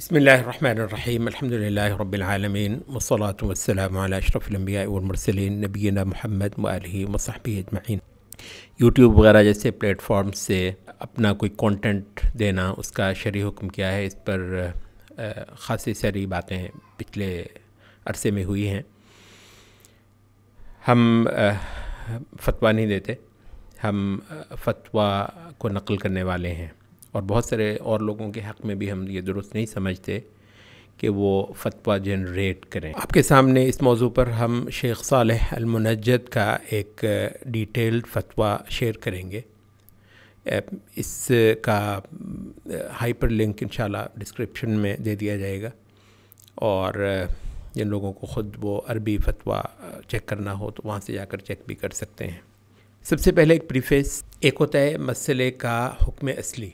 بسم الله الرحمن الرحیم الحمد للہ رب العالمین والصلاة والسلام علی اشرف الانبیاء والمرسلین نبینا محمد وآلہ وصحبہ اجمعین۔ یوٹیوب وغیرہ جیسے پلیٹ فارم سے اپنا کوئی کانٹینٹ دینا، اس کا شرعی حکم کیا ہے، اس پر خاصی ساری باتیں پچھلے عرصے میں ہوئی ہیں۔ ہم فتویٰ نہیں دیتے، ہم فتویٰ کو نقل کرنے والے ہیں، اور بہت سارے اور لوگوں کے حق میں بھی ہم یہ درست نہیں سمجھتے کہ وہ فتویٰ جنریٹ کریں۔ آپ کے سامنے اس موضوع پر ہم شیخ صالح المنجد کا ایک ڈیٹیلڈ فتویٰ شیئر کریں گے۔ اس کا ہائپر لنک انشاءاللہ ڈسکرپشن میں دے دیا جائے گا، اور جن لوگوں کو خود وہ عربی فتویٰ چیک کرنا ہو تو وہاں سے جا کر چیک بھی کر سکتے ہیں۔ سب سے پہلے ایک پریفیس، ایک ہوتا ہے مسئلے کا حکم اصلی،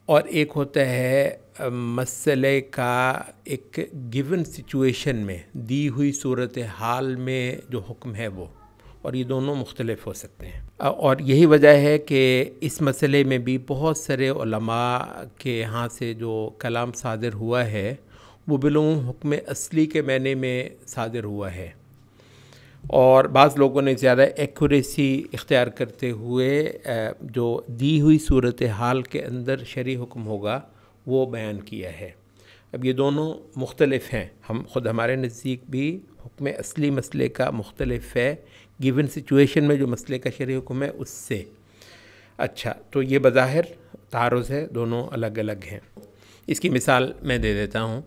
اور ایک ہوتا ہے مسئلے کا ایک گیون سچویشن میں دی ہوئی صورتحال میں جو حکم ہے وہ، اور یہ دونوں مختلف ہو سکتے ہیں۔ اور یہی وجہ ہے کہ اس مسئلے میں بھی بہت سارے علماء کے ہاں سے جو کلام صادر ہوا ہے وہ بالعموم حکم اصلی کے معنی میں صادر ہوا ہے، اور بعض لوگوں نے زیادہ ایکوریسی اختیار کرتے ہوئے جو دی ہوئی صورتحال کے اندر شرعی حکم ہوگا وہ بیان کیا ہے۔ اب یہ دونوں مختلف ہیں، ہم خود ہمارے نزدیک بھی حکم اصلی مسئلے کا مختلف ہے گیون سچویشن میں جو مسئلے کا شرعی حکم ہے اس سے۔ اچھا، تو یہ بظاہر تعارض ہے، دونوں الگ الگ ہیں۔ اس کی مثال میں دے دیتا ہوں۔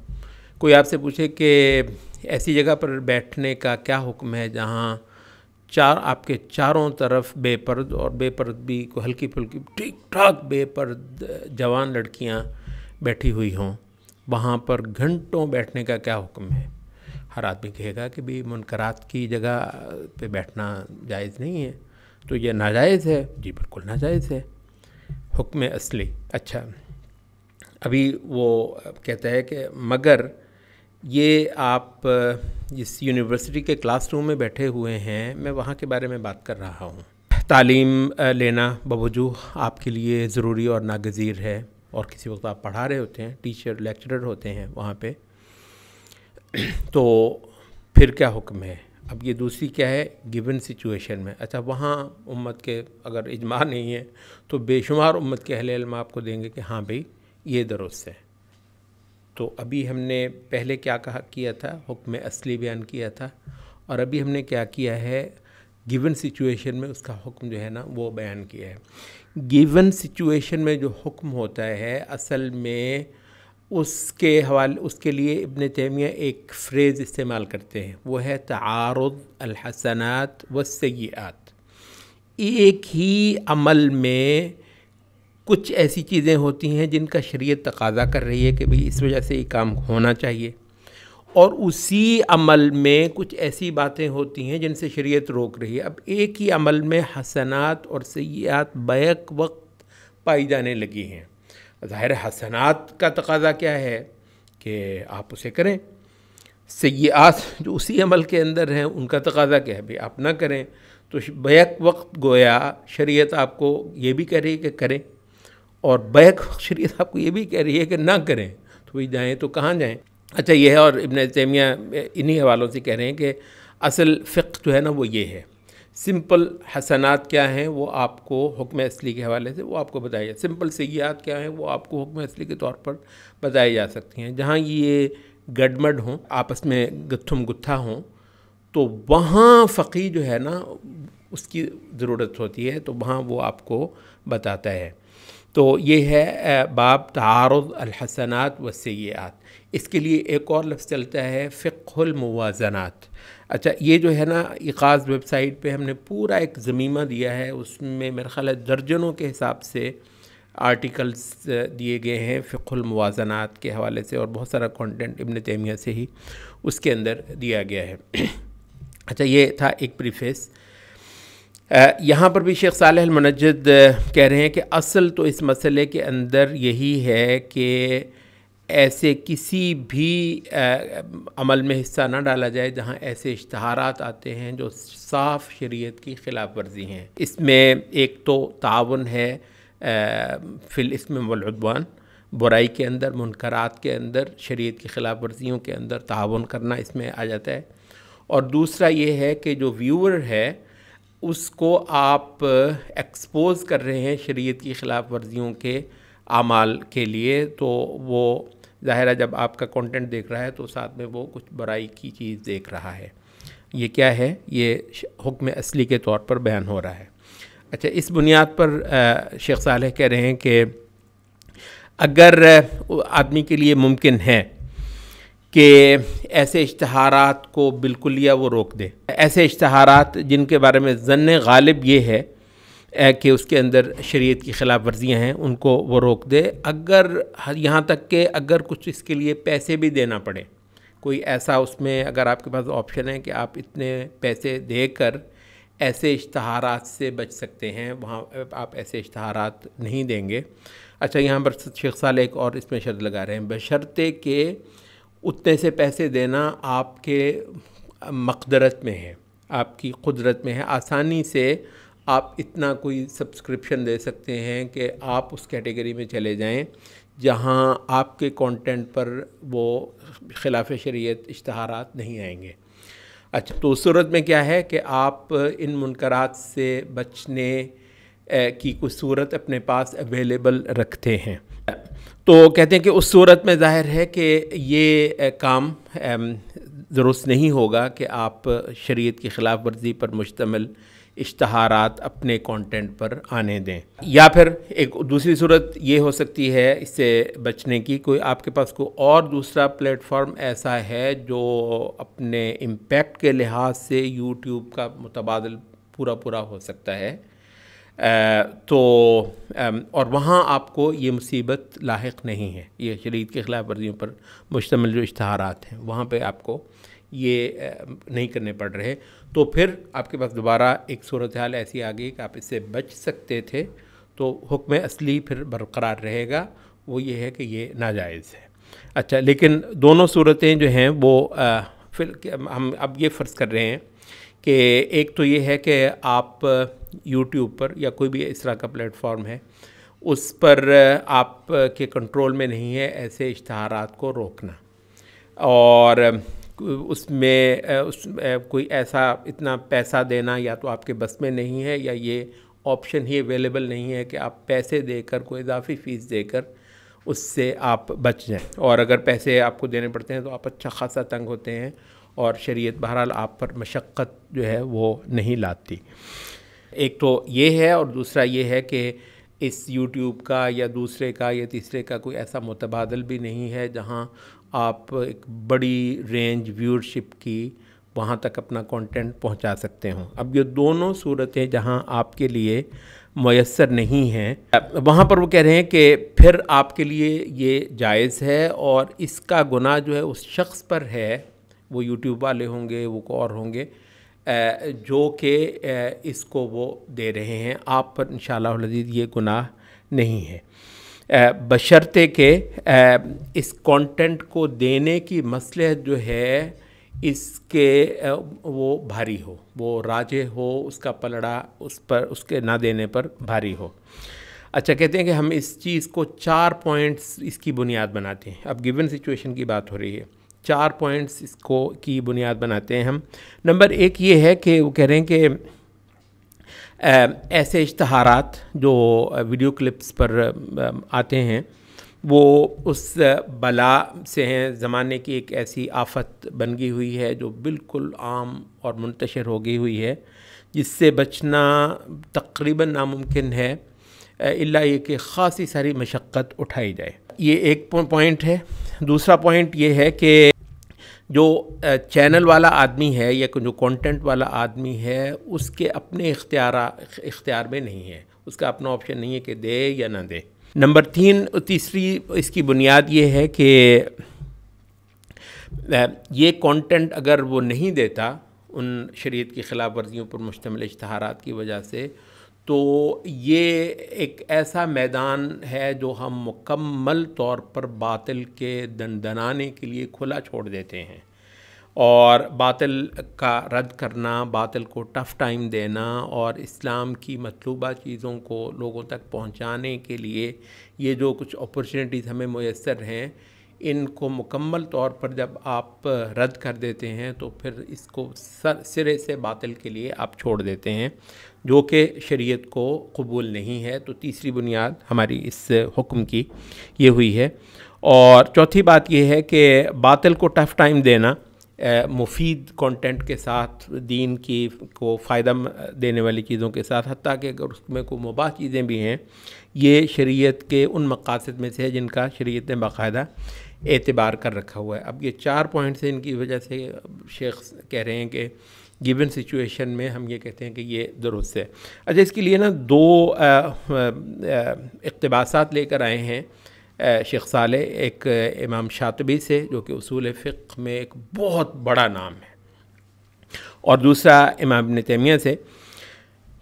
کوئی آپ سے پوچھے کہ ایسی جگہ پر بیٹھنے کا کیا حکم ہے جہاں آپ کے چاروں طرف بے پرد، اور بے پرد بھی کوئی ہلکی پھلکی ٹھیک ٹھاک بے پرد جوان لڑکیاں بیٹھی ہوئی ہوں، وہاں پر گھنٹوں بیٹھنے کا کیا حکم ہے؟ ہر آدمی کہے گا کہ بھی منکرات کی جگہ پہ بیٹھنا جائز نہیں ہے، تو یہ ناجائز ہے۔ جی بالکل ناجائز ہے، حکم اصلی۔ اچھا، ابھی وہ کہتا ہے کہ مگر یہ آپ جس یونیورسٹی کے کلاس روم میں بیٹھے ہوئے ہیں، میں وہاں کے بارے میں بات کر رہا ہوں۔ تعلیم لینا بوجوہ آپ کے لیے ضروری اور ناگزیر ہے، اور کسی وقت آپ پڑھا رہے ہوتے ہیں، ٹیچر لیکچرر ہوتے ہیں وہاں پہ، تو پھر کیا حکم ہے؟ اب یہ دوسری کیا ہے، گیون سچویشن میں۔ اچھا، وہاں امت کے اگر اجماع نہیں ہے تو بے شمار امت کے اہل علم آپ کو دیں گے کہ ہاں بھئی یہ درست ہے۔ تو ابھی ہم نے پہلے کیا کیا تھا، حکم اصلی بیان کیا تھا، اور ابھی ہم نے کیا کیا ہے، گیون سچویشن میں اس کا حکم جو ہے نا وہ بیان کیا ہے۔ گیون سچویشن میں جو حکم ہوتا ہے اصل میں اس کے لیے ابن تیمیہ ایک فریز استعمال کرتے ہیں، وہ ہے تعارض الحسنات والسیئات۔ ایک ہی عمل میں کچھ ایسی چیزیں ہوتی ہیں جن کا شریعت تقاضا کر رہی ہے کہ بھئی اس وجہ سے یہ کام ہونا چاہیے، اور اسی عمل میں کچھ ایسی باتیں ہوتی ہیں جن سے شریعت روک رہی ہے۔ اب ایک ہی عمل میں حسنات اور سیئات بیک وقت پائی جانے لگی ہیں۔ ظاہر حسنات کا تقاضا کیا ہے کہ آپ اسے کریں، سیئات جو اسی عمل کے اندر ہیں ان کا تقاضا کیا ہے بھئی آپ نہ کریں، تو بیک وقت گویا شریعت آپ کو یہ بھی کہہ رہی ہے کہ کریں، اور بیک وقت شریعت آپ کو یہ بھی کہہ رہی ہے کہ نہ کریں، تو بھئی جائیں تو کہاں جائیں؟ اچھا، یہ ہے، اور ابن تیمیہ انہی حوالوں سے کہہ رہے ہیں کہ اصل فقہ جو ہے نا وہ یہ ہے، سمپل حسنات کیا ہیں وہ آپ کو حکم اصلی کے حوالے سے وہ آپ کو بتایا جائے، سمپل سیئات کیا ہیں وہ آپ کو حکم اصلی کے طور پر بتائی جا سکتی ہیں۔ جہاں یہ گڈمڈ ہوں، آپس میں گتھم گتھا ہوں، تو وہاں فقی جو ہے نا اس کی ضرورت ہوتی ہے، تو وہاں وہ آپ کو بتاتا ہے۔ تو یہ ہے باب تعارض الحسنات والسیئات۔ اس کے لیے ایک اور لفظ چلتا ہے فقہ الموازنات۔ اچھا، یہ جو ہے نا ایقاظ ویب سائٹ پہ ہم نے پورا ایک ضمیمہ دیا ہے، اس میں میرے خیال ہے درجنوں کے حساب سے آرٹیکلز دیے گئے ہیں فقہ الموازنات کے حوالے سے، اور بہت سارا کانٹینٹ ابن تیمیہ سے ہی اس کے اندر دیا گیا ہے۔ اچھا، یہ تھا ایک پریفیس۔ یہاں پر بھی شیخ صالح المنجد کہہ رہے ہیں کہ اصل تو اس مسئلے کے اندر یہی ہے کہ ایسے کسی بھی عمل میں حصہ نہ ڈالا جائے جہاں ایسے اشتہارات آتے ہیں جو صاف شریعت کی خلاف ورزی ہیں۔ اس میں ایک تو تعاون ہے فی الاسم والعدوان، برائی کے اندر، منکرات کے اندر، شریعت کی خلاف ورزیوں کے اندر تعاون کرنا اس میں آ جاتا ہے۔ اور دوسرا یہ ہے کہ جو ویور ہے اس کو آپ ایکسپوز کر رہے ہیں شریعت کی خلاف ورزیوں کے اعمال کے لیے، تو وہ ظاہر ہے جب آپ کا کنٹینٹ دیکھ رہا ہے تو ساتھ میں وہ کچھ برائی کی چیز دیکھ رہا ہے۔ یہ کیا ہے؟ یہ حکم اصلی کے طور پر بیان ہو رہا ہے۔ اچھا، اس بنیاد پر شیخ صالح کہہ رہے ہیں کہ اگر آدمی کے لیے ممکن ہے کہ ایسے اشتہارات کو بالکلیہ وہ روک دے، ایسے اشتہارات جن کے بارے میں ظن غالب یہ ہے کہ اس کے اندر شریعت کی خلاف ورزیاں ہیں، ان کو وہ روک دے، اگر یہاں تک کہ اگر کچھ اس کے لیے پیسے بھی دینا پڑے، کوئی ایسا اس میں اگر آپ کے پاس آپشن ہے کہ آپ اتنے پیسے دے کر ایسے اشتہارات سے بچ سکتے ہیں، وہاں آپ ایسے اشتہارات نہیں دیں گے۔ اچھا، یہاں پر شیخ صالح ایک اور اس میں شرط لگا رہے ہیں، بشرطے کہ اتنے سے پیسے دینا آپ کے مقدرت میں ہے، آپ کی قدرت میں ہے، آسانی سے آپ اتنا کوئی سبسکرپشن دے سکتے ہیں کہ آپ اس کیٹیگری میں چلے جائیں جہاں آپ کے کانٹینٹ پر وہ خلاف شریعت اشتہارات نہیں آئیں گے۔ اچھا، تو اس صورت میں کیا ہے کہ آپ ان منکرات سے بچنے کی کوئی صورت اپنے پاس اویلیبل رکھتے ہیں۔ تو کہتے ہیں کہ اس صورت میں ظاہر ہے کہ یہ کام درست نہیں ہوگا کہ آپ شریعت کی خلاف ورزی پر مشتمل اشتہارات اپنے کانٹینٹ پر آنے دیں۔ یا پھر ایک دوسری صورت یہ ہو سکتی ہے اس سے بچنے کی، کوئی آپ کے پاس کوئی اور دوسرا پلیٹ فارم ایسا ہے جو اپنے امپیکٹ کے لحاظ سے یوٹیوب کا متبادل پورا ہو سکتا ہے، تو اور وہاں آپ کو یہ مصیبت لاحق نہیں ہے، یہ شریعت کے خلاف ورزیوں پر مشتمل جو اشتہارات ہیں وہاں پہ آپ کو یہ نہیں کرنے پڑ رہے، تو پھر آپ کے پاس دوبارہ ایک صورتحال ایسی آ گئی کہ آپ اس سے بچ سکتے تھے، تو حکم اصلی پھر برقرار رہے گا، وہ یہ ہے کہ یہ ناجائز ہے۔ اچھا، لیکن دونوں صورتیں جو ہیں وہ پھر ہم اب یہ فرض کر رہے ہیں کہ ایک تو یہ ہے کہ آپ یوٹیوب پر یا کوئی بھی اس طرح کا پلیٹ فارم ہے اس پر آپ کے کنٹرول میں نہیں ہے ایسے اشتہارات کو روکنا، اور اس میں کوئی ایسا اتنا پیسہ دینا یا تو آپ کے بس میں نہیں ہے، یا یہ آپشن ہی اویلیبل نہیں ہے کہ آپ پیسے دے کر کوئی اضافی فیس دے کر اس سے آپ بچ جائیں، اور اگر پیسے آپ کو دینے پڑتے ہیں تو آپ اچھا خاصا تنگ ہوتے ہیں، اور شریعت بہرحال آپ پر مشقت جو ہے وہ نہیں لاتی۔ ایک تو یہ ہے، اور دوسرا یہ ہے کہ اس یوٹیوب کا یا دوسرے کا یا تیسرے کا کوئی ایسا متبادل بھی نہیں ہے جہاں آپ ایک بڑی رینج ویورشپ کی وہاں تک اپنا کانٹینٹ پہنچا سکتے ہوں۔ اب یہ دونوں صورتیں جہاں آپ کے لیے میسر نہیں ہیں، وہاں پر وہ کہہ رہے ہیں کہ پھر آپ کے لیے یہ جائز ہے، اور اس کا گناہ جو ہے اس شخص پر ہے، وہ یوٹیوب والے ہوں گے، وہ کو اور ہوں گے، جو کہ اس کو وہ دے رہے ہیں، آپ پر انشاءاللہ العزیز یہ گناہ نہیں ہے، بشرطے کہ اس کانٹینٹ کو دینے کی مصلحت جو ہے اس کے وہ بھاری ہو، وہ راجح ہو، اس کا پلڑا اس پر اس کے نہ دینے پر بھاری ہو۔ اچھا، کہتے ہیں کہ ہم اس چیز کو 4 پوائنٹس اس کی بنیاد بناتے ہیں۔ اب گیون سچویشن کی بات ہو رہی ہے، 4 پوائنٹس اس کو کی بنیاد بناتے ہیں ہم۔ نمبر 1 یہ ہے کہ وہ کہہ رہے ہیں کہ ایسے اشتہارات جو ویڈیو کلپس پر آتے ہیں وہ اس بلا سے ہیں، زمانے کی ایک ایسی آفت بن گئی ہوئی ہے جو بالکل عام اور منتشر ہو گئی ہوئی ہے، جس سے بچنا تقریباً ناممکن ہے، الا یہ کہ خاصی ساری مشقت اٹھائی جائے۔ یہ ایک پوائنٹ ہے۔ دوسرا پوائنٹ یہ ہے کہ جو چینل والا آدمی ہے یا جو کانٹینٹ والا آدمی ہے اس کے اپنے اختیار میں نہیں ہے، اس کا اپنا آپشن نہیں ہے کہ دے یا نہ دے۔ نمبر 3 اس کی بنیاد یہ ہے کہ یہ کانٹینٹ اگر وہ نہیں دیتا ان شریعت کی خلاف ورزیوں پر مشتمل اشتہارات کی وجہ سے، تو یہ ایک ایسا میدان ہے جو ہم مکمل طور پر باطل کے دندنانے کے لیے کھلا چھوڑ دیتے ہیں، اور باطل کا رد کرنا، باطل کو ٹف ٹائم دینا اور اسلام کی مطلوبہ چیزوں کو لوگوں تک پہنچانے کے لیے یہ جو کچھ اپرچونیٹیز ہمیں میسر ہیں ان کو مکمل طور پر جب آپ رد کر دیتے ہیں تو پھر اس کو سرے سے باطل کے لیے آپ چھوڑ دیتے ہیں، جو کہ شریعت کو قبول نہیں ہے۔ تو تیسری بنیاد ہماری اس حکم کی یہ ہوئی ہے۔ اور چوتھی بات یہ ہے کہ باطل کو ٹف ٹائم دینا مفید کانٹینٹ کے ساتھ، دین کی کو فائدہ دینے والی چیزوں کے ساتھ، حتیٰ کہ اگر اس میں کوئی مباح چیزیں بھی ہیں، یہ شریعت کے ان مقاصد میں سے ہے جن کا شریعت نے باقاعدہ اعتبار کر رکھا ہوا ہے۔ اب یہ 4 پوائنٹس ہیں، ان کی وجہ سے شیخ کہہ رہے ہیں کہ گیون سچویشن میں ہم یہ کہتے ہیں کہ یہ درست ہے۔ اچھا، اس کے لیے نا 2 اقتباسات لے کر آئے ہیں شیخ صالح، ایک امام شاطبی سے جو کہ اصول فقہ میں ایک بہت بڑا نام ہے، اور دوسرا امام ابن تیمیہ سے۔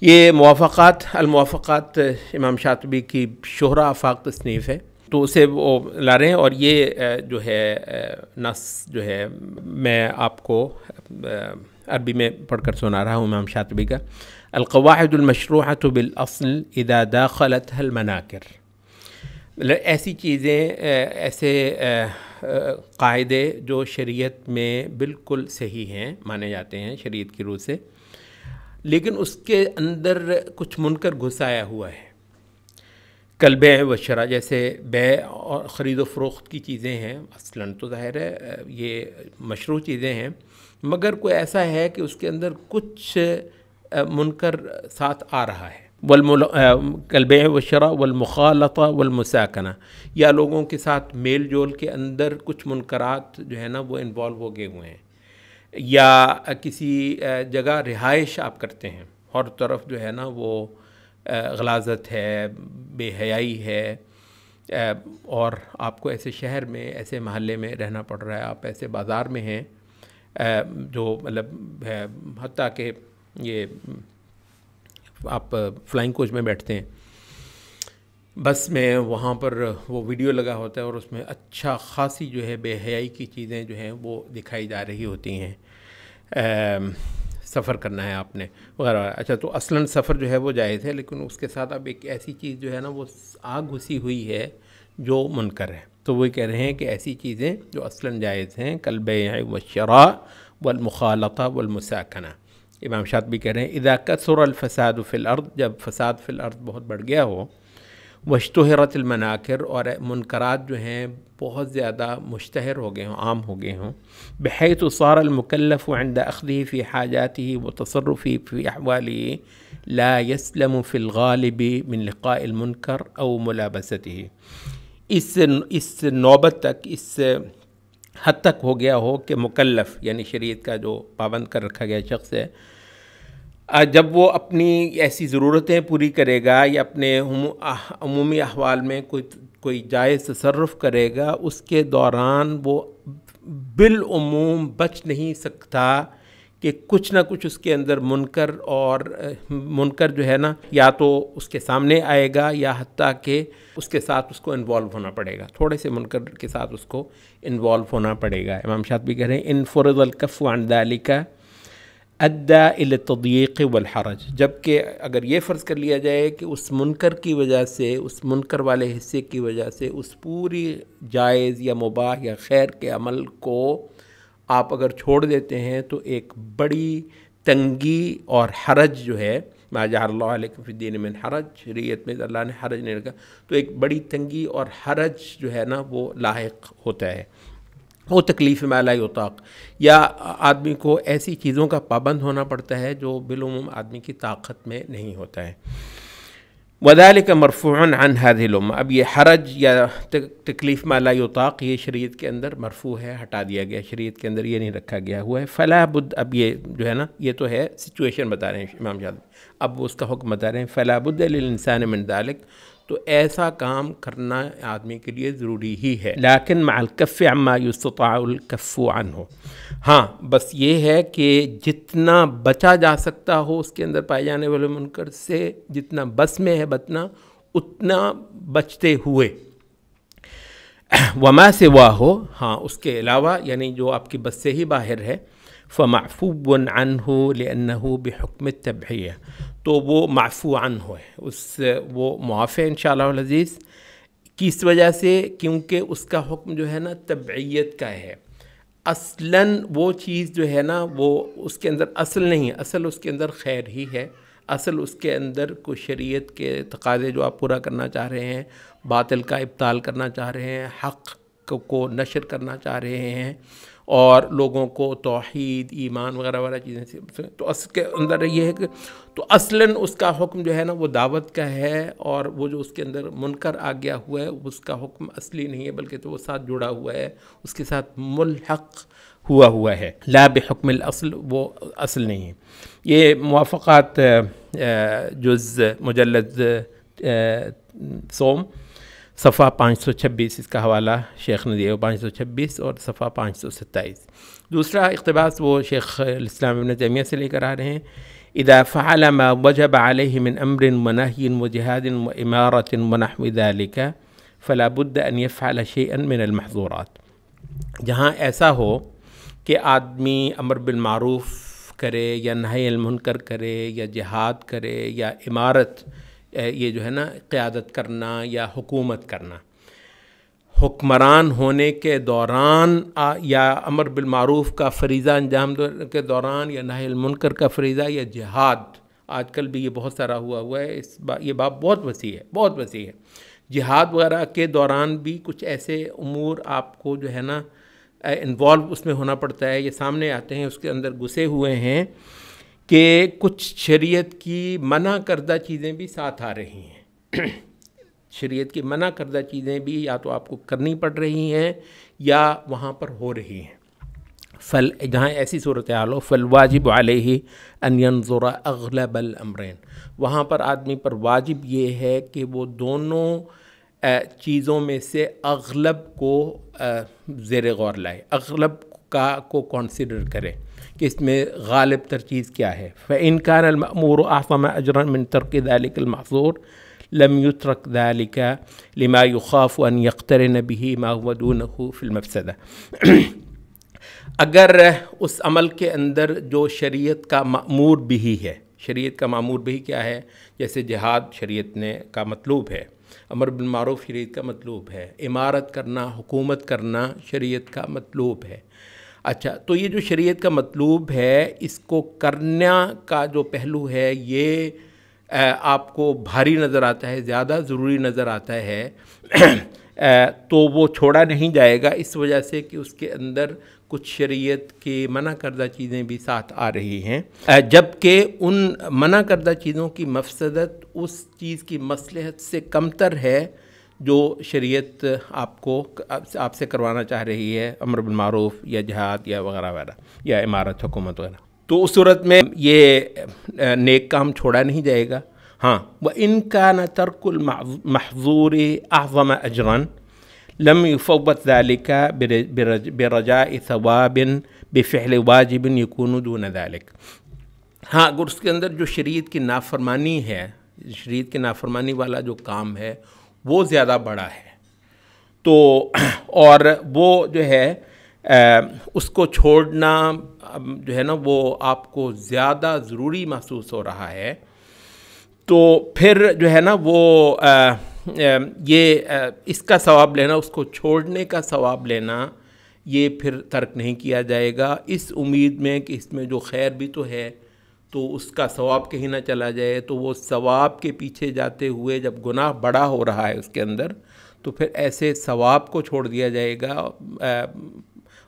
یہ الموافقات امام شاطبی کی شہرہ آفاق تصنیف ہے، تو اسے وہ لا رہے ہیں، اور یہ جو ہے نص جو ہے میں آپ کو عربی میں پڑھ کر سنا رہا ہوں امام شاطبی کا۔ القواعد المشروعة بالاصل اذا داخلتها المناکر، ایسی چیزیں، ایسے قاعدے جو شریعت میں بالکل صحیح ہیں، مانے جاتے ہیں شریعت کی روح سے، لیکن اس کے اندر کچھ منکر گھس آیا ہوا ہے، کالبیع والشراء، جیسے بیع اور خرید و فروخت کی چیزیں ہیں، اصلاً تو ظاہر ہے یہ مشروع چیزیں ہیں، مگر کوئی ایسا ہے کہ اس کے اندر کچھ منکر ساتھ آ رہا ہے، کالبیع والشراء والمخالطہ والمساکنہ، یا لوگوں کے ساتھ میل جول کے اندر کچھ منکرات جو ہے نا وہ انوالو ہو گئے ہوئے ہیں، یا کسی جگہ رہائش آپ کرتے ہیں، ہر طرف جو ہے نا وہ غلاظت ہے، بے حیائی ہے، اور آپ کو ایسے شہر میں، ایسے محلے میں رہنا پڑ رہا ہے، آپ ایسے بازار میں ہیں جو مطلب ہے، حتیٰ کہ یہ آپ فلائنگ کوچ میں بیٹھتے ہیں، بس میں، وہاں پر وہ ویڈیو لگا ہوتا ہے اور اس میں اچھا خاصی جو ہے بے حیائی کی چیزیں جو ہیں وہ دکھائی جا رہی ہوتی ہیں، سفر کرنا ہے آپ نے وغیرہ۔ اچھا، تو اصلاً سفر جو ہے وہ جائز ہے، لیکن اس کے ساتھ اب ایک ایسی چیز جو ہے نا وہ آگ گھسی ہوئی ہے جو منکر ہے، تو وہ کہہ رہے ہیں کہ ایسی چیزیں جو اصلاً جائز ہیں، کالبیع والشراء والمخالطہ والمساکنہ۔ امام شاطبی کہہ رہے ہیں اذا کثر الفساد فی الارض، جب فساد فی الارض بہت بڑھ گیا ہو، واشتہرت المناکر، اور منکرات جو ہیں بہت زیادہ مشتہر ہو گئے ہوں، عام ہو گئے ہوں، بحیث صار المکلف عند اخذه فی حاجاته وتصرفه فی احواله لا يسلم فی الغالب من لقاء المنکر او ملابسته، اس نوبت تک، اس حد تک ہو گیا ہو کہ مکلف یعنی شریعت کا جو پابند کر رکھا گیا شخص ہے، جب وہ اپنی ایسی ضرورتیں پوری کرے گا یا اپنے عمومی احوال میں کوئی جائز تصرف کرے گا، اس کے دوران وہ بالعموم بچ نہیں سکتا کہ کچھ نہ کچھ اس کے اندر منکر، اور منکر جو ہے نا یا تو اس کے سامنے آئے گا، یا حتیٰ کہ اس کے ساتھ اس کو انوالو ہونا پڑے گا، تھوڑے سے منکر کے ساتھ اس کو انوالو ہونا پڑے گا۔ امام شاطبی کہہ رہے ہیں ان فرض الکف عن ذلک ادى الى التضييق والحرج، جبکہ اگر یہ فرض کر لیا جائے کہ اس منکر کی وجہ سے، اس منکر والے حصے کی وجہ سے، اس پوری جائز یا مباح یا خیر کے عمل کو آپ اگر چھوڑ دیتے ہیں تو ایک بڑی تنگی اور حرج جو ہے، ما جعل اللہ علیکم فی الدین من حرج، شریعت میں اللہ نے حرج نہیں رکھا، تو ایک بڑی تنگی اور حرج جو ہے نا وہ لاحق ہوتا ہے، وہ تکلیف ما لا یطاق، یا آدمی کو ایسی چیزوں کا پابند ہونا پڑتا ہے جو بالعموم آدمی کی طاقت میں نہیں ہوتا ہے۔ وذلك مرفوع عن هذه الامه، اب یہ حرج یا تکلیف ما لا یطاق یہ شریعت کے اندر مرفوع ہے، ہٹا دیا گیا، شریعت کے اندر یہ نہیں رکھا گیا ہوا ہے۔ فلا بد، اب یہ جو ہے نا یہ تو ہے سچویشن بتا رہے ہیں امام شاطبی، اب اس کا حکم بتا رہے ہیں فلا بد للانسان من ذلك، تو ایسا کام کرنا آدمی کے لیے ضروری ہی ہے، لیکن مع الکف عما یستطاع الکف عنہ، ہاں بس یہ ہے کہ جتنا بچا جا سکتا ہو اس کے اندر پائے جانے والے منکر سے، جتنا بس میں ہے بچنا، اتنا بچتے ہوئے، وما سوا ہو، ہاں اس کے علاوہ یعنی جو آپ کی بس سے ہی باہر ہے، فمعفو عنہ لأنہ بحکم التبعیہ، تو وہ معفو عنہ ہے، وہ معاف ہے انشاءاللہ العزیز، کس وجہ سے؟ کیونکہ اس کا حکم جو ہے نا تبعیت کا ہے. اصلاً وہ چیز جو ہے نا وہ اس کے اندر اصل نہیں ہے، اصل اس کے اندر خیر ہی ہے، اصل اس کے اندر کوئی شریعت کے تقاضے جو آپ پورا کرنا چاہ رہے ہیں، باطل کا ابطال کرنا چاہ رہے ہیں، حق کو نشر کرنا چاہ رہے ہیں اور لوگوں کو توحید، ایمان وغیرہ وغیرہ چیزیں سے، تو اصل کے اندر یہ ہے کہ تو اصلاً اس کا حکم جو ہے نا وہ دعوت کا ہے، اور وہ جو اس کے اندر منکر آ گیا ہوا ہے اس کا حکم اصلی نہیں ہے، بلکہ تو وہ ساتھ جڑا ہوا ہے، اس کے ساتھ ملحق ہوا ہے. لا بحکم الاصل، وہ اصل نہیں ہے. یہ موافقات جز مجلد سوم صفحہ 526 اس کا حوالہ شیخ نے دیا، 526 اور صفحہ 527. دوسرا اقتباس وہ شیخ الاسلام ابن تیمیہ سے لے کر آ رہے ہیں. اذا فعل ما وجب عليه من امر ونهي وجهاد وامارة ونحو ذلك فلا بد ان يفعل شيئا من المحظورات. جہاں ایسا ہو کہ آدمی امر بالمعروف کرے یا نہی المنکر کرے یا جہاد کرے یا امارت، یہ جو ہے نا قیادت کرنا یا حکومت کرنا، حکمران ہونے کے دوران یا امر بالمعروف کا فریضہ انجام کے دوران یا نہی المنکر کا فریضہ یا جہاد. آج کل بھی یہ بہت سارا ہوا ہے، یہ باب بہت وسیع ہے، بہت وسیع ہے. جہاد وغیرہ کے دوران بھی کچھ ایسے امور آپ کو جو ہے نا انوالو اس میں ہونا پڑتا ہے، یہ سامنے آتے ہیں، اس کے اندر گھسے ہوئے ہیں کہ کچھ شریعت کی منع کردہ چیزیں بھی ساتھ آ رہی ہیں. شریعت کی منع کردہ چیزیں بھی یا تو آپ کو کرنی پڑ رہی ہیں یا وہاں پر ہو رہی ہیں. جہاں ایسی صورتحال ہو فالواجب علیہ ان ينظر اغلب الامرین، وہاں پر آدمی پر واجب یہ ہے کہ وہ دونوں چیزوں میں سے اغلب کو زیر غور لائے، اغلب کو کنسیڈر کرے کہ اس میں غالب تر چیز کیا ہے. فإن كان المأمور أعظم أجرا من ترك ذلك المحظور لم يترك ذلك لما يخاف أن يقترن به ما هو دونه في المفسدة. اگر اس عمل کے اندر جو شریعت کا مأمور بھی ہے، شریعت کا مأمور بھی کیا ہے؟ جیسے جہاد شریعت نے کا مطلوب ہے، امر بالمعروف شریعت کا مطلوب ہے، امارت کرنا، حکومت کرنا شریعت کا مطلوب ہے. اچھا، تو یہ جو شریعت کا مطلوب ہے اس کو کرنا کا جو پہلو ہے یہ آپ کو بھاری نظر آتا ہے، زیادہ ضروری نظر آتا ہے، تو وہ چھوڑا نہیں جائے گا اس وجہ سے کہ اس کے اندر کچھ شریعت کی منع کردہ چیزیں بھی ساتھ آ رہی ہیں، جبکہ ان منع کردہ چیزوں کی مفسدت اس چیز کی مصلحت سے کمتر ہے جو شریعت آپ سے کروانا چاہ رہی ہے، امر بالمعروف یا جہاد یا وغیرہ وغیرہ یا امارت، حکومت وغیرہ. تو اس صورت میں یہ نیک کام چھوڑا نہیں جائے گا. ہاں، وَإِن كَانَ تَرْكُ الْمَحْظُورِ أَعْظَمَ أَجْرًا لم يفوت ذلك برجاء ثواب بفعل واجب يكون دون ذلك. ہاں، اگر اس کے اندر جو شریعت کی نافرمانی ہے، شریعت کی نافرمانی والا جو کام ہے وہ زیادہ بڑا ہے، تو اور وہ جو ہے اس کو چھوڑنا جو ہے نا وہ آپ کو زیادہ ضروری محسوس ہو رہا ہے، تو پھر جو ہے نا وہ یہ اس کا ثواب لینا، اس کو چھوڑنے کا ثواب لینا، یہ پھر ترک نہیں کیا جائے گا، اس امید میں کہ اس میں جو خیر بھی تو ہے، تو اس کا ثواب کہیں نہ چلا جائے. تو وہ ثواب کے پیچھے جاتے ہوئے جب گناہ بڑا ہو رہا ہے اس کے اندر، تو پھر ایسے ثواب کو چھوڑ دیا جائے گا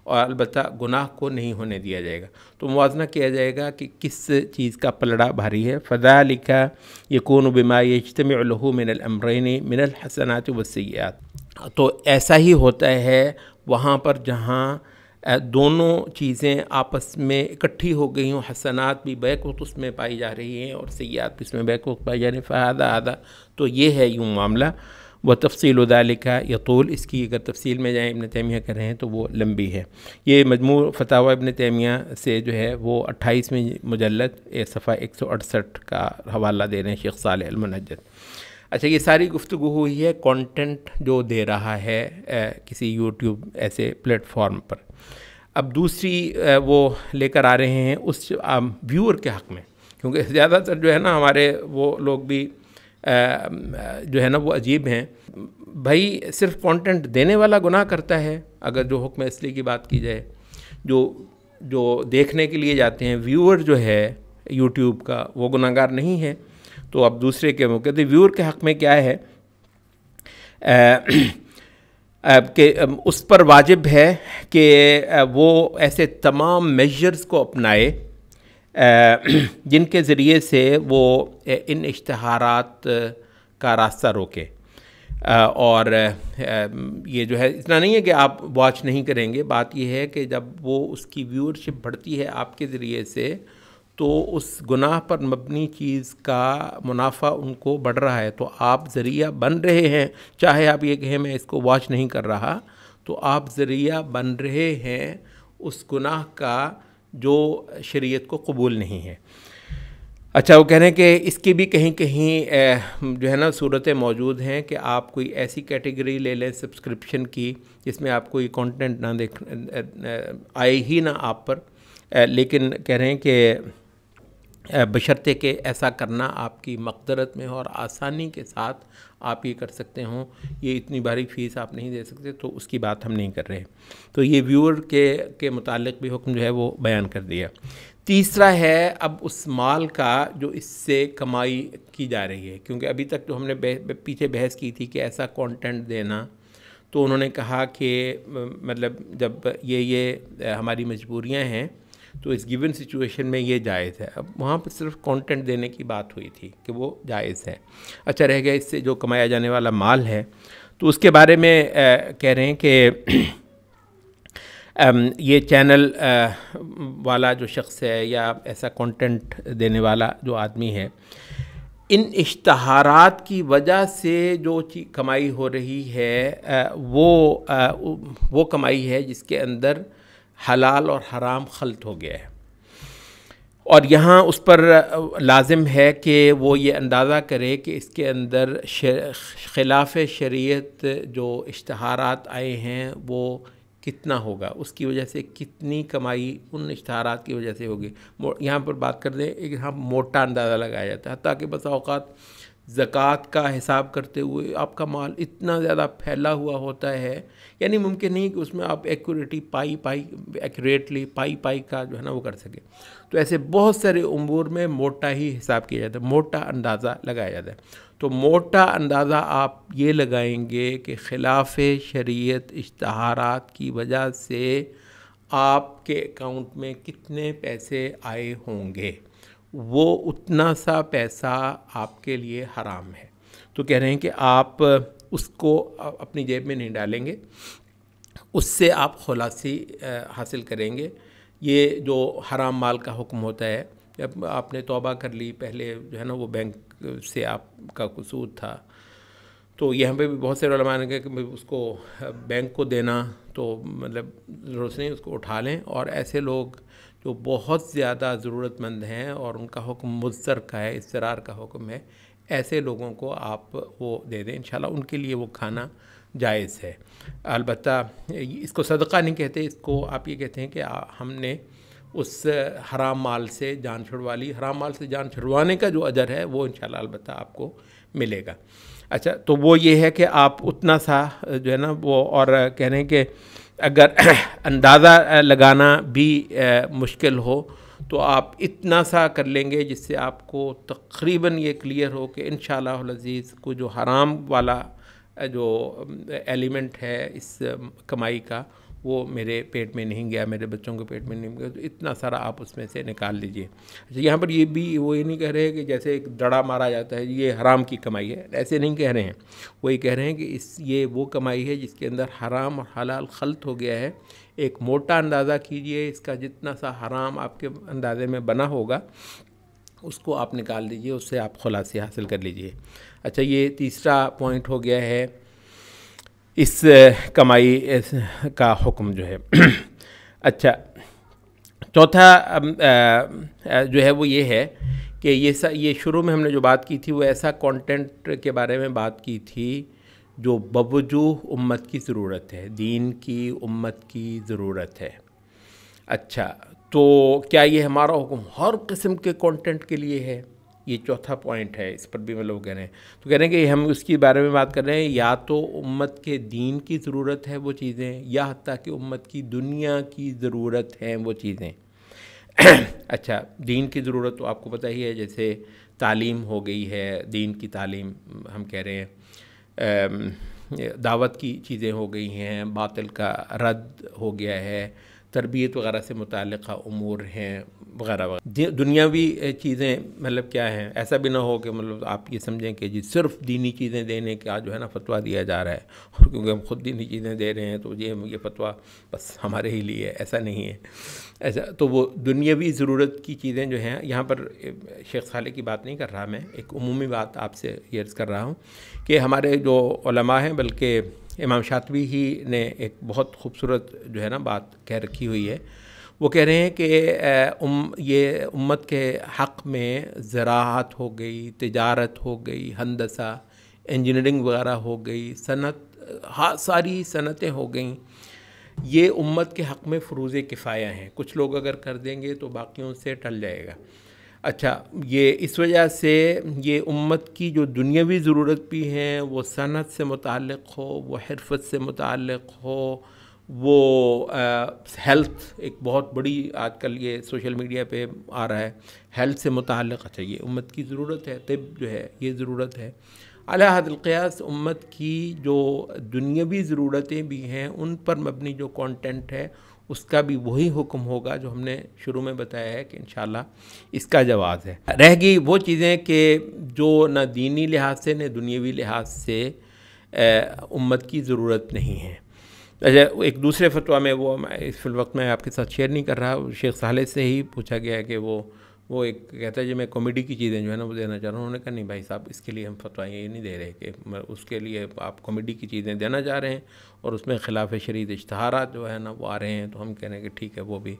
اور البتہ گناہ کو نہیں ہونے دیا جائے گا. تو موازنہ کیا جائے گا کہ کس چیز کا پلڑا بھاری ہے. فَذَلِكَ يَكُونُ بِمَا يَجْتَمِعُ لَهُ مِنَ الْأَمْرَيْنِ مِنَ الْحَسَنَاتِ وَالسَّيِّئَاتِ. تو ایسا ہی ہوتا ہے وہاں پر جہاں دونوں چیزیں آپس میں اکٹھی ہو گئی ہوں، حسنات بھی بیک وقت اس میں پائی جا رہی ہیں اور سیئات بھی اس میں بیک وقت پائی جا رہی ہیں. فَهَذَا تو یہ ہے یوں معاملہ. وتفصیل ذَلِكَ یطول، اس کی اگر تفصیل میں جائیں ابن تیمیہ کر رہے ہیں تو وہ لمبی ہے. یہ مجموع فتاوی ابن تیمیہ سے جو ہے وہ 28ویں مجلد صفحہ 168 کا حوالہ دے رہے ہیں شیخ صالح المنجد. اچھا، یہ ساری گفتگو ہوئی ہے کانٹینٹ جو دے رہا ہے کسی یوٹیوب ایسے پلیٹ فارم پر. اب دوسری وہ لے کر آ رہے ہیں اس ویور کے حق میں، کیونکہ زیادہ تر جو ہے نا ہمارے وہ لوگ بھی جو ہے نا وہ عجیب ہیں. بھائی صرف کانٹینٹ دینے والا گناہ کرتا ہے اگر جو حکم اصلی کی بات کی جائے. جو دیکھنے کے لیے جاتے ہیں ویور جو ہے یوٹیوب کا وہ گناہ گار نہیں ہے. تو اب دوسرے کے وہ کہتے ویور کے حق میں کیا ہے کہ اس پر واجب ہے کہ وہ ایسے تمام میجرز کو اپنائے جن کے ذریعے سے وہ ان اشتہارات کا راستہ روکے. اور یہ جو ہے اتنا نہیں ہے کہ آپ واچ نہیں کریں گے, بات یہ ہے کہ جب وہ اس کی ویورشپ بڑھتی ہے آپ کے ذریعے سے تو اس گناہ پر مبنی چیز کا منافع ان کو بڑھ رہا ہے, تو آپ ذریعہ بن رہے ہیں. چاہے آپ یہ کہیں میں اس کو واچ نہیں کر رہا, تو آپ ذریعہ بن رہے ہیں اس گناہ کا جو شریعت کو قبول نہیں ہے. اچھا, وہ کہہ رہے ہیں کہ اس کی بھی کہیں کہیں جو ہے نا صورتیں موجود ہیں کہ آپ کوئی ایسی کیٹیگری لے لیں سبسکرپشن کی جس میں آپ کوئی کانٹینٹ نہ دیکھ آئے ہی نہ آپ پر, لیکن کہہ رہے ہیں کہ بشرطے کہ ایسا کرنا آپ کی مقدرت میں ہو اور آسانی کے ساتھ آپ یہ کر سکتے ہوں. یہ اتنی بھاری فیس آپ نہیں دے سکتے, تو اس کی بات ہم نہیں کر رہے. تو یہ ویور کے متعلق بھی حکم جو ہے وہ بیان کر دیا. تیسرا ہے اب اس مال کا جو اس سے کمائی کی جا رہی ہے, کیونکہ ابھی تک جو ہم نے پیچھے بحث کی تھی کہ ایسا کانٹینٹ دینا, تو انہوں نے کہا کہ مطلب جب یہ ہماری مجبوریاں ہیں تو اس گیون سچویشن میں یہ جائز ہے. اب وہاں پہ صرف کانٹینٹ دینے کی بات ہوئی تھی کہ وہ جائز ہے. اچھا, رہ گیا اس سے جو کمایا جانے والا مال ہے, تو اس کے بارے میں کہہ رہے ہیں کہ یہ چینل والا جو شخص ہے یا ایسا کانٹینٹ دینے والا جو آدمی ہے, ان اشتہارات کی وجہ سے جو کمائی ہو رہی ہے وہ کمائی ہے جس کے اندر حلال اور حرام خلط ہو گیا ہے. اور یہاں اس پر لازم ہے کہ وہ یہ اندازہ کرے کہ اس کے اندر خلاف شریعت جو اشتہارات آئے ہیں وہ کتنا ہوگا, اس کی وجہ سے کتنی کمائی ان اشتہارات کی وجہ سے ہوگی. یہاں پر بات کر دیں کہ ہم موٹا اندازہ لگایا جاتا ہے, حتیٰ کہ بس اوقات زکوٰۃ کا حساب کرتے ہوئے آپ کا مال اتنا زیادہ پھیلا ہوا ہوتا ہے, یعنی ممکن نہیں کہ اس میں آپ ایکوریٹلی پائی کا جو ہے نا وہ کر سکیں. تو ایسے بہت سارے امور میں موٹا ہی حساب کیا جاتا ہے, موٹا اندازہ لگایا جاتا ہے. تو موٹا اندازہ آپ یہ لگائیں گے کہ خلاف شریعت اشتہارات کی وجہ سے آپ کے اکاؤنٹ میں کتنے پیسے آئے ہوں گے, وہ اتنا سا پیسہ آپ کے لیے حرام ہے. تو کہہ رہے ہیں کہ آپ اس کو اپنی جیب میں نہیں ڈالیں گے, اس سے آپ خلاصی حاصل کریں گے. یہ جو حرام مال کا حکم ہوتا ہے, جب آپ نے توبہ کر لی, پہلے جو ہے نا وہ بینک سے آپ کا قصور تھا, تو یہاں پہ بھی بہت سے علماء نے کہا کہ اس کو بینک کو دینا تو مطلب ضرورت نہیں, اس کو اٹھا لیں. اور ایسے لوگ جو بہت زیادہ ضرورت مند ہیں اور ان کا حکم مضطر کا ہے, اضطرار کا حکم ہے, ایسے لوگوں کو آپ وہ دے دیں, انشاءاللہ ان کے لیے وہ کھانا جائز ہے. البتہ اس کو صدقہ نہیں کہتے, اس کو آپ یہ کہتے ہیں کہ ہم نے اس حرام مال سے جان چھڑوا لی. حرام مال سے جان چھڑوانے کا جو اجر ہے وہ انشاءاللہ البتہ آپ کو ملے گا. اچھا, تو وہ یہ ہے کہ آپ اتنا سا جو ہے نا وہ, اور کہہ رہے ہیں کہ اگر اندازہ لگانا بھی مشکل ہو تو آپ اتنا سا کر لیں گے جس سے آپ کو تقریباً یہ کلیئر ہو کہ انشاءاللہ العزیز کو جو حرام والا جو ایلیمنٹ ہے اس کمائی کا وہ میرے پیٹ میں نہیں گیا, میرے بچوں کے پیٹ میں نہیں گیا, تو اتنا سارا آپ اس میں سے نکال لیجئے. اچھا, یہاں پر یہ بھی وہ یہ نہیں کہہ رہے کہ جیسے ایک دڑا مارا جاتا ہے یہ حرام کی کمائی ہے, ایسے نہیں کہہ رہے ہیں. وہی کہہ رہے ہیں کہ یہ وہ کمائی ہے جس کے اندر حرام اور حلال خلط ہو گیا ہے. ایک موٹا اندازہ کیجئے, اس کا جتنا سا حرام آپ کے اندازے میں بنا ہوگا اس کو آپ نکال دیجئے, اس سے آپ خلاصے حاصل کر لیجئے. اچھا, یہ تیسرا پوائنٹ ہو گیا ہے اس کمائی کا حکم جو ہے. اچھا, چوتھا جو ہے وہ یہ ہے کہ یہ شروع میں ہم نے جو بات کی تھی وہ ایسا کانٹینٹ کے بارے میں بات کی تھی جو بوجوہ امت کی ضرورت ہے, دین کی امت کی ضرورت ہے. اچھا, تو کیا یہ ہمارا حکم ہر قسم کے کانٹینٹ کے لیے ہے؟ یہ چوتھا پوائنٹ ہے، اس پر بھی لوگ کہہ رہے ہیں، تو کہہ رہے ہیں کہ ہم اس کے بارے میں بات کر رہے ہیں، یا تو امت کے دین کی ضرورت ہے وہ چیزیں، یا حتیٰ کہ امت کی دنیا کی ضرورت ہیں وہ چیزیں۔ اچھا، دین کی ضرورت تو آپ کو پتہ ہی ہے، جیسے تعلیم ہو گئی ہے، دین کی تعلیم ہم کہہ رہے ہیں، دعوت کی چیزیں ہو گئی ہیں، باطل کا رد ہو گیا ہے، تربیت وغیرہ سے متعلقہ امور ہیں وغیرہ وغیرہ۔ دنیاوی چیزیں مطلب کیا ہیں، ایسا بھی نہ ہو کہ مطلب آپ یہ سمجھیں کہ جی صرف دینی چیزیں دینے کا جو ہے نا فتویٰ دیا جا رہا ہے، اور کیونکہ ہم خود دینی چیزیں دے رہے ہیں تو یہ فتویٰ بس ہمارے ہی لیے ہے، ایسا نہیں ہے۔ ایسا تو وہ دنیاوی ضرورت کی چیزیں جو ہیں، یہاں پر شیخ صالح کی بات نہیں کر رہا میں، ایک عمومی بات آپ سے یہ عرض کر رہا ہوں کہ ہمارے جو علماء ہیں، بلکہ امام شاطبی ہی نے ایک بہت خوبصورت جو ہے نا بات کہہ رکھی ہوئی ہے، وہ کہہ رہے ہیں کہ یہ امت کے حق میں زراعت ہو گئی، تجارت ہو گئی، ہندسہ، انجینئرنگ وغیرہ ہو گئی، ساری صنعتیں ہو گئیں، یہ امت کے حق میں فروض کفایہ ہیں، کچھ لوگ اگر کر دیں گے تو باقیوں سے ٹل جائے گا۔ اچھا، یہ اس وجہ سے یہ امت کی جو دنیاوی ضرورت بھی ہیں، وہ صنعت سے متعلق ہو، وہ حرفت سے متعلق ہو، وہ ہیلتھ ایک بہت بڑی آج کل یہ سوشل میڈیا پہ آ رہا ہے، ہیلتھ سے متعلق، اچھا یہ امت کی ضرورت ہے، طب جو ہے یہ ضرورت ہے۔ علی حد القیاس امت کی جو دنیاوی ضرورتیں بھی ہیں ان پر مبنی جو کانٹینٹ ہے اس کا بھی وہی حکم ہوگا جو ہم نے شروع میں بتایا ہے کہ انشاءاللہ اس کا جواز ہے۔ رہ گئی وہ چیزیں کہ جو نہ دینی لحاظ سے نہ دنیاوی لحاظ سے امت کی ضرورت نہیں ہے۔ اچھا، ایک دوسرے فتویٰ میں وہ اس وقت میں آپ کے ساتھ شیئر نہیں کر رہا، شیخ صالح سے ہی پوچھا گیا کہ وہ ایک کہتا ہے جی میں کامیڈی کی چیزیں جو ہے نا وہ دینا چاہ رہا ہوں، انہوں نے کہا نہیں بھائی صاحب، اس کے لیے ہم فتویٰ یہ نہیں دے رہے کہ اس کے لیے آپ کامیڈی کی چیزیں دینا چاہ رہے ہیں اور اس میں خلاف شریعت اشتہارات جو ہے نا وہ آ رہے ہیں، تو ہم کہہ رہے ہیں کہ ٹھیک ہے وہ بھی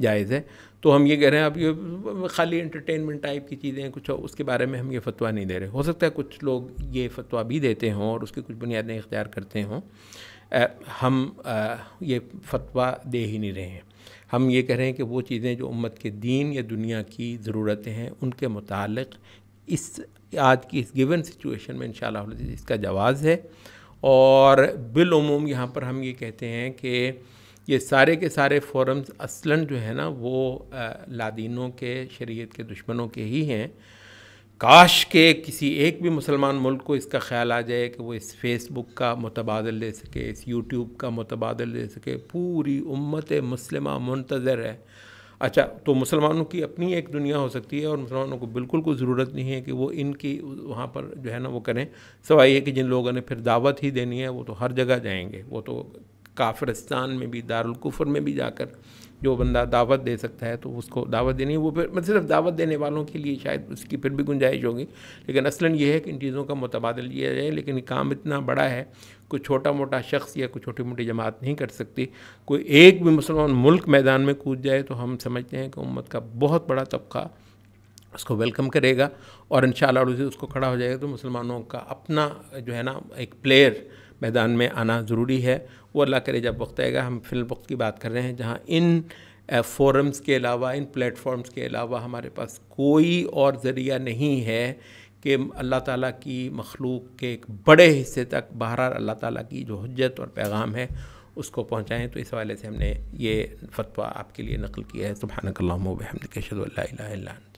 جائز ہے۔ تو ہم یہ کہہ رہے ہیں اب یہ خالی انٹرٹینمنٹ ٹائپ کی چیزیں کچھ اس کے بارے میں ہم یہ فتویٰ نہیں دے رہے، ہو سکتا ہے کچھ لوگ یہ فتویٰ بھی دیتے ہوں اور اس کی کچھ بنیادیں اختیار کرتے ہوں، ہم یہ فتویٰ دے ہی نہیں رہے ہیں۔ ہم یہ کہہ رہے ہیں کہ وہ چیزیں جو امت کے دین یا دنیا کی ضرورتیں ہیں ان کے متعلق آج کی اس گیون سچویشن میں انشاءاللہ اس کا جواز ہے، اور بالعموم یہاں پر ہم یہ کہتے ہیں کہ یہ سارے کے سارے فورمز اصلاً جو ہے نا وہ لادینوں کے، شریعت کے دشمنوں کے ہی ہیں۔ کاش کہ کسی ایک بھی مسلمان ملک کو اس کا خیال آ جائے کہ وہ اس فیس بک کا متبادل لے سکے، اس یوٹیوب کا متبادل لے سکے، پوری امت مسلمہ منتظر ہے۔ اچھا، تو مسلمانوں کی اپنی ایک دنیا ہو سکتی ہے اور مسلمانوں کو بالکل کوئی ضرورت نہیں ہے کہ وہ ان کی وہاں پر جو ہے نا وہ کریں، سوائے یہ کہ جن لوگوں نے پھر دعوت ہی دینی ہے وہ تو ہر جگہ جائیں گے، وہ تو کافرستان میں بھی، دارالکفر میں بھی جا کر جو بندہ دعوت دے سکتا ہے تو اس کو دعوت دینی ہے، وہ پھر صرف دعوت دینے والوں کے لیے شاید اس کی پھر بھی گنجائش ہوگی، لیکن اصلاً یہ ہے کہ ان چیزوں کا متبادل لیا جائے۔ لیکن کام اتنا بڑا ہے، کوئی چھوٹا موٹا شخص یا کوئی چھوٹی موٹی جماعت نہیں کر سکتی، کوئی ایک بھی مسلمان ملک میدان میں کود جائے تو ہم سمجھتے ہیں کہ امت کا بہت بڑا طبقہ اس کو ویلکم کرے گا، اور انشاءاللہ اس کو کھڑا ہو جائے گا۔ تو مسلمانوں کا اپنا جو ہے نا ایک پلیئر میدان میں آنا ضروری ہے، وہ اللہ کرے جب وقت آئے گا۔ ہم فی الوقت کی بات کر رہے ہیں جہاں ان فورمز کے علاوہ، ان پلیٹ فارمز کے علاوہ ہمارے پاس کوئی اور ذریعہ نہیں ہے کہ اللہ تعالیٰ کی مخلوق کے ایک بڑے حصے تک بہرحال اللہ تعالیٰ کی جو حجت اور پیغام ہے اس کو پہنچائیں۔ تو اس حوالے سے ہم نے یہ فتویٰ آپ کے لیے نقل کیا ہے۔ سبحانک اللہم و بحمدک، اشہد ان لا الہ الا انت۔